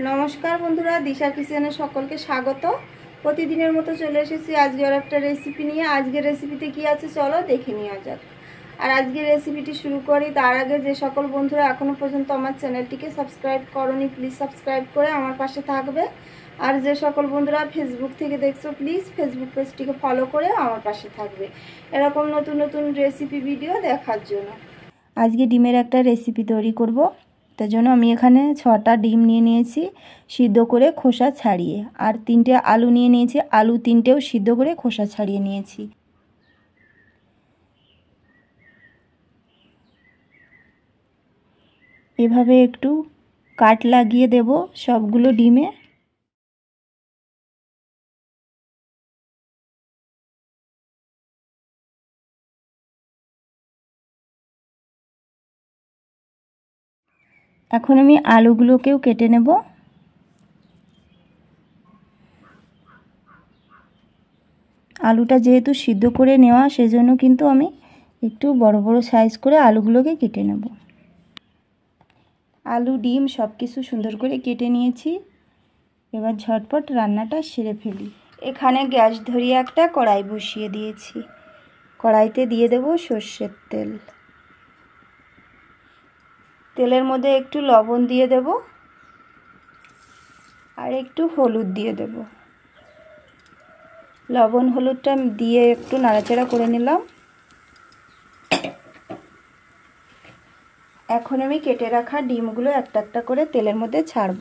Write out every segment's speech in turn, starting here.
নমস্কার বন্ধুরা, দিশা কিচেনে সকলকে স্বাগত। প্রতিদিনের মতো চলে এসেছি আজকের একটা রেসিপি নিয়ে। আজকের রেসিপিতে কি আছে চলো দেখে নেওয়া যাক। আর আজকের রেসিপিটি শুরু করি তার আগে যে সকল বন্ধুরা এখনও পর্যন্ত আমার চ্যানেলটিকে সাবস্ক্রাইব করোনি প্লিজ সাবস্ক্রাইব করে আমার পাশে থাকবে। আর যে সকল বন্ধুরা ফেসবুক থেকে দেখছো প্লিজ ফেসবুক পেজটিকে ফলো করে আমার পাশে থাকবে এরকম নতুন নতুন রেসিপি ভিডিও দেখার জন্য। আজকে ডিমের একটা রেসিপি তৈরি করব। তার জন্য আমি এখানে 6টা ডিম নিয়ে নিয়েছি সিদ্ধ করে খোসা ছাড়িয়ে, আর 3টে আলু নিয়ে নিয়েছি, আলু 3টেও সিদ্ধ করে খোসা ছাড়িয়ে নিয়েছি। এভাবে একটু কাট লাগিয়ে দেব সবগুলো ডিমে। এখন আমি আলুগুলোকেও কেটে নেব। আলুটা যেহেতু সিদ্ধ করে নেওয়া সেজন্য কিন্তু আমি একটু বড় বড় সাইজ করে আলুগুলোকে কেটে নেব। আলু ডিম সব কিছু সুন্দর করে কেটে নিয়েছি। এবার ঝটপট রান্নাটা সেরে ফেলি। এখানে গ্যাস ধরিয়ে একটা কড়াই বসিয়ে দিয়েছি। কড়াইতে দিয়ে দেব সর্ষের তেল। তেলের মধ্যে একটু লবণ দিয়ে দেব আর একটু হলুদ দিয়ে দেব। লবণ হলুদটা দিয়ে একটু নাড়াচাড়া করে নিলাম। এখন আমি কেটে রাখা ডিমগুলো একটা একটা করে তেলের মধ্যে ছাড়ব।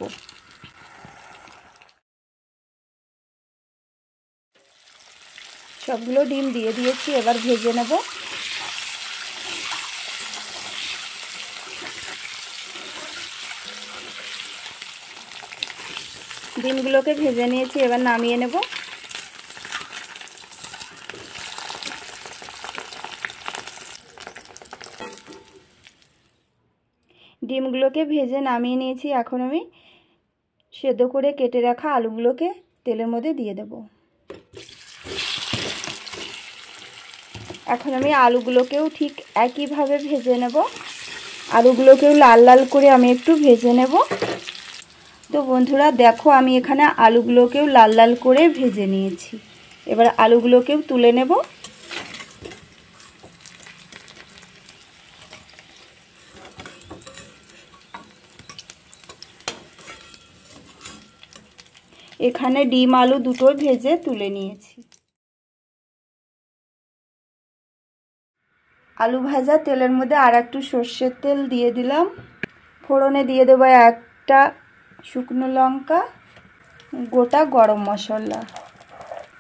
সবগুলো ডিম দিয়ে দিয়েছি, এবার ভেজে নেব। ডিমগুলোকে ভেজে নিয়েছি, এবার নামিয়ে নেব। ডিমগুলোকে ভেজে নামিয়ে নিয়েছি। এখন আমি সেদ্ধ করে কেটে রাখা আলুগুলোকে তেলের মধ্যে দিয়ে দেব। এখন আমি আলুগুলোকেও ঠিক একইভাবে ভেজে নেব। আলুগুলোকেও লাল লাল করে আমি একটু ভেজে নেব। তো বন্ধুরা দেখো, আমি এখানে আলুগুলোকেও লাল লাল করে ভেজে নিয়েছি। এবার আলুগুলোকেও তুলে নেব। এখানে ডিম আলু দুটো ভেজে তুলে নিয়েছি। আলু ভাজা তেলের মধ্যে আর একটু সর্ষের তেল দিয়ে দিলাম। ফোড়নে দিয়ে দেবো একটা শুকনো লঙ্কা, গোটা গরম মশলা।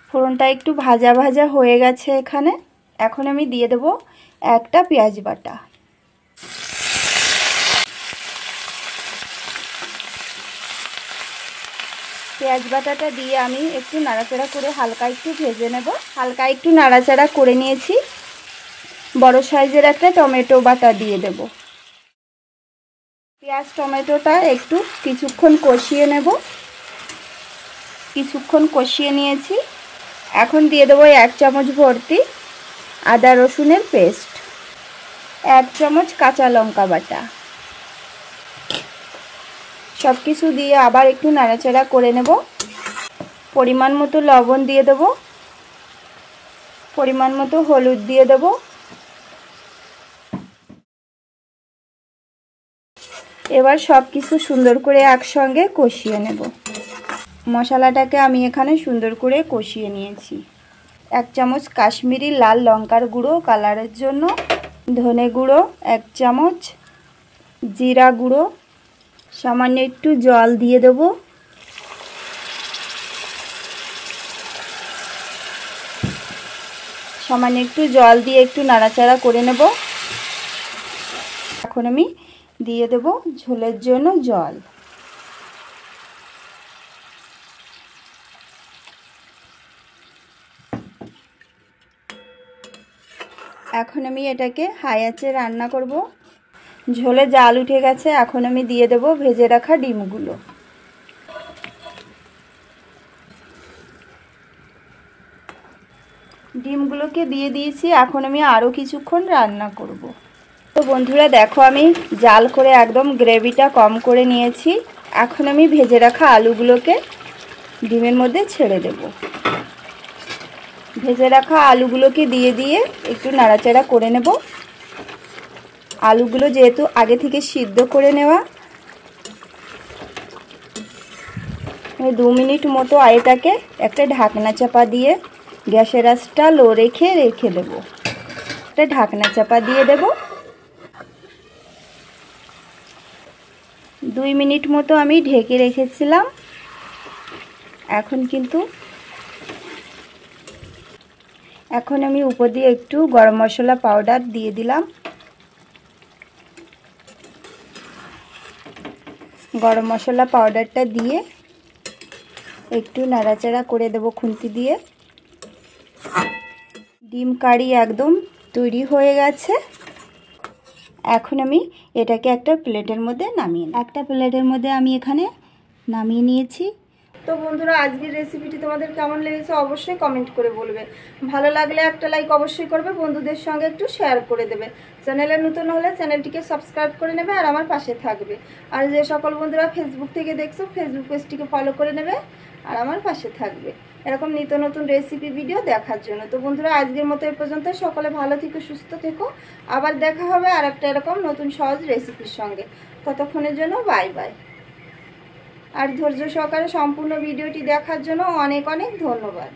ফোড়নটা একটু ভাজা ভাজা হয়ে গেছে এখানে। এখন আমি দিয়ে দেবো একটা পেঁয়াজ বাটা। পেঁয়াজ বাটাটা দিয়ে আমি একটু নাড়াচাড়া করে হালকা একটু ভেজে নেব। হালকা একটু নাড়াচাড়া করে নিয়েছি। বড় সাইজের একটা টমেটো বাটা দিয়ে দেব। পেঁয়াজ টমেটোটা একটু কিছুক্ষণ কষিয়ে নেব। কিছুক্ষণ কষিয়ে নিয়েছি। এখন দিয়ে দেবো 1 চামচ ভর্তি আদা রসুনের পেস্ট, 1 চামচ কাঁচা লঙ্কা বাটা। সব কিছু দিয়ে আবার একটু নাড়াচাড়া করে নেব। পরিমাণ মতো লবণ দিয়ে দেব, পরিমাণ মতো হলুদ দিয়ে দেব। এবার সব কিছু সুন্দর করে একসঙ্গে কষিয়ে নেব। মশলাটাকে আমি এখানে সুন্দর করে কষিয়ে নিয়েছি। 1 চামচ কাশ্মীরি লাল লঙ্কার গুঁড়ো কালারের জন্য, ধনে গুঁড়ো 1 চামচ, জিরা গুঁড়ো, সামান্য একটু জল দিয়ে দেব। সামান্য একটু জল দিয়ে একটু নাড়াচাড়া করে নেব। এখন আমি দিয়ে দেব ঝোলের জন্য জল। এখন আমি এটাকে হাই আঁচে রান্না করব। ঝোলে জাল উঠে গেছে। এখন আমি দিয়ে দেব ভেজে রাখা ডিমগুলো। ডিমগুলোকে দিয়ে দিয়েছি। এখন আমি আরও কিছুক্ষণ রান্না করব। তো বন্ধুরা দেখো, আমি জাল করে একদম গ্রেভিটা কম করে নিয়েছি। এখন আমি ভেজে রাখা আলুগুলোকে ডিমের মধ্যে ছেড়ে দেব। ভেজে রাখা আলুগুলোকে দিয়ে দিয়ে একটু নাড়াচাড়া করে নেব। আলুগুলো যেহেতু আগে থেকে সিদ্ধ করে নেওয়া, 2 মিনিট মতো এটাকে একটা ঢাকনা চাপা দিয়ে গ্যাসের আঁচটা লো রেখে দেব। একটা ঢাকনা চাপা দিয়ে দেব। 2 মিনিট মতো আমি ঢেকে রেখেছিলাম। এখন আমি উপর দিয়ে একটু গরম মশলা পাউডার দিয়ে দিলাম। গরম মশলা পাউডারটা দিয়ে একটু নাড়াচাড়া করে দেব খুন্তি দিয়ে। ডিম কারি একদম তৈরি হয়ে গেছে। এখন আমি এটাকে একটা প্লেটের মধ্যে আমি এখানে নামিয়ে নিয়েছি। তো বন্ধুরা, আজকের রেসিপিটি তোমাদের কেমন লেগেছে অবশ্যই কমেন্ট করে বলবে। ভালো লাগলে একটা লাইক অবশ্যই করবে, বন্ধুদের সঙ্গে একটু শেয়ার করে দেবে। চ্যানেলে নতুন হলে চ্যানেলটিকে সাবস্ক্রাইব করে নেবে আর আমার পাশে থাকবে। আর যে সকল বন্ধুরা ফেসবুক থেকে দেখছো, ফেসবুক পেজটিকে ফলো করে নেবে আর আমার পাশে থাকবে এরকম নিত্য নতুন রেসিপি ভিডিও দেখার জন্য। তো বন্ধুরা, আজকের মতো এই পর্যন্ত। সকলে ভালো থেকো, সুস্থ থেকো। আবার দেখা হবে আর একটা এরকম নতুন সহজ রেসিপির সঙ্গে। ততক্ষণের জন্য বাই বাই। আর ধৈর্য সহকারে সম্পূর্ণ ভিডিওটি দেখার জন্য অনেক অনেক ধন্যবাদ।